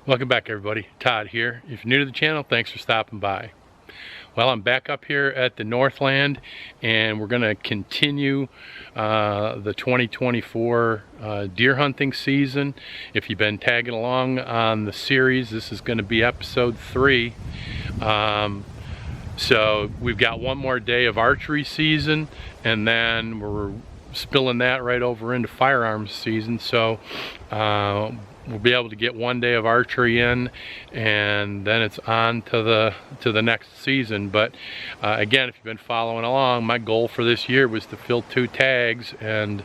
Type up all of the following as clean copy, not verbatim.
Welcome back, everybody. Todd here. If you're new to the channel, thanks for stopping by. Well, I'm back up here at the Northland, and we're going to continue the 2024 deer hunting season. If you've been tagging along on the series, this is going to be episode 3. So we've got one more day of archery season, and then we're spilling that right over into firearms season. So we'll be able to get one day of archery in, and then it's on to the next season. But again, if you've been following along, my goal for this year was to fill 2 tags, and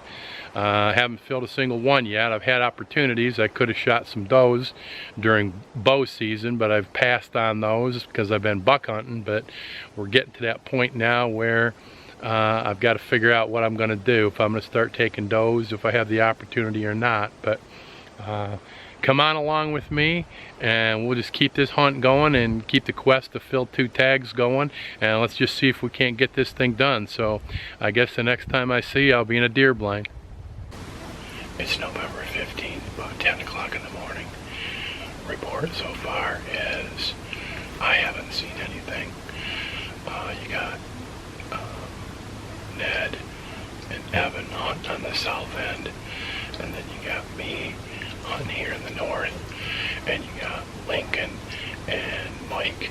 haven't filled a single one yet. I've had opportunities. I could have shot some does during bow season, but I've passed on those because I've been buck hunting. But we're getting to that point now where I've got to figure out what I'm going to do, if I'm going to start taking does, if I have the opportunity or not. But come on along with me, and we'll just keep this hunt going and keep the quest to fill 2 tags going, and let's just see if we can't get this thing done. So I guess the next time I see you, I'll be in a deer blind. It's November 15th, about 10 o'clock in the morning. Report so far is I haven't seen anything. You got Ned and Evan hunting on the south end, and then you got me hunting here in the north, and you got Lincoln and Mike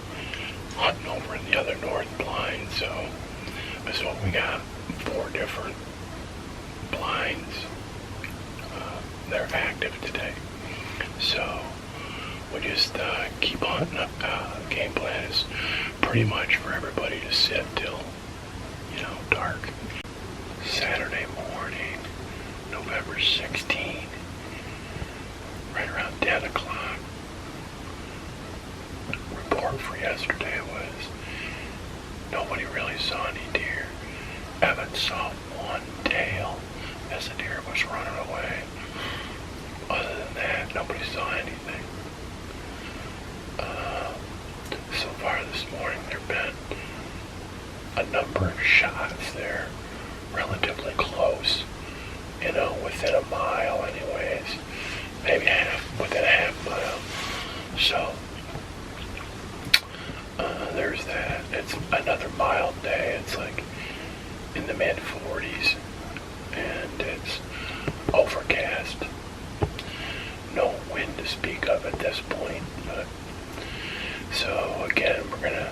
hunting over in the other north blind. So we got 4 different blinds that are active today. So we just keep hunting. The game plan is pretty much for everybody to sit till, dark. Saturday morning, November 16th, right around 10 o'clock. Report for yesterday was nobody really saw any deer. Evan saw one tail as the deer was running away. Other than that, nobody saw anything. So far this morning, there have been a number of shots there, relatively close, within a mile anyways, maybe within a half mile. So there's that. It's another mild day. It's like in the mid-40s, and it's overcast. No wind to speak of at this point. But so again, we're gonna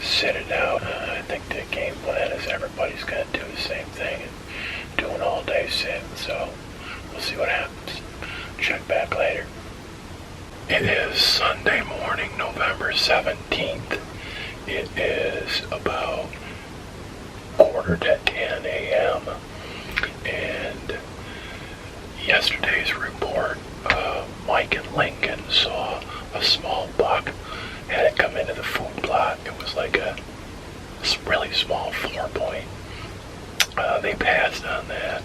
sit it out. I think the game plan is everybody's gonna do the same thing and do an all-day sit. So we'll see what happens. Check back later. It is Sunday morning, November 17th. It is about 9:45 a.m. And yesterday's report, Mike and Lincoln saw a small buck, had it come into the food plot. It was like a really small 4-point. They passed on that,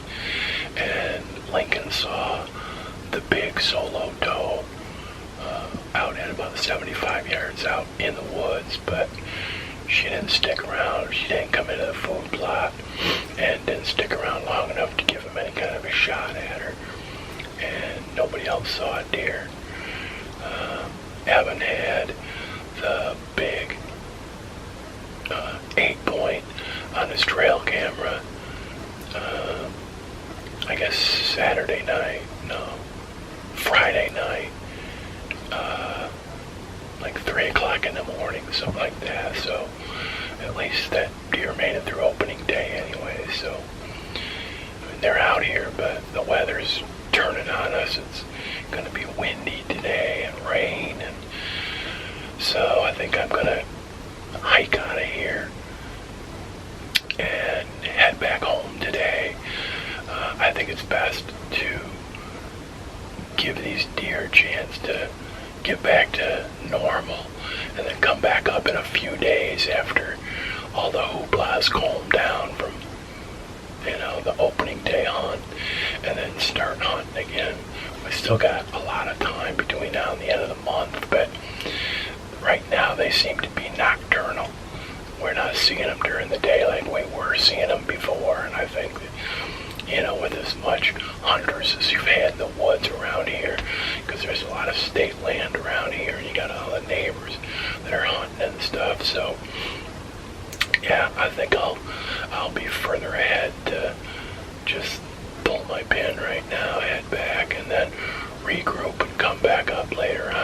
and Lincoln saw the big solo doe out at about 75 yards out in the woods, but she didn't stick around. She didn't come into the food plot and didn't stick around long enough to give him any kind of a shot at her, and nobody else saw a deer. Evan had the big 8-point on his trail camera, I guess Friday night, like 3 o'clock in the morning, something like that. So at least that deer made it through opening day anyway. So they're out here, but the weather's turning on us. It's going to be windy today and rain, and so I think I'm going to hike out of here and head back home today. I think it's best to give these deer a chance to get back to normal, and then come back up in a few days after all the hooplas calm down from the opening day hunt, and then start hunting again. We still got a lot of time between now and the end of the month, but right now they seem to be nocturnal. We're not seeing them during the day like we were seeing them before, and I think that, with as much hunters as you've had in the woods around here, because there's a lot of state land around So yeah, I think I'll be further ahead to just pull my pin right now, head back, and then regroup and come back up later on.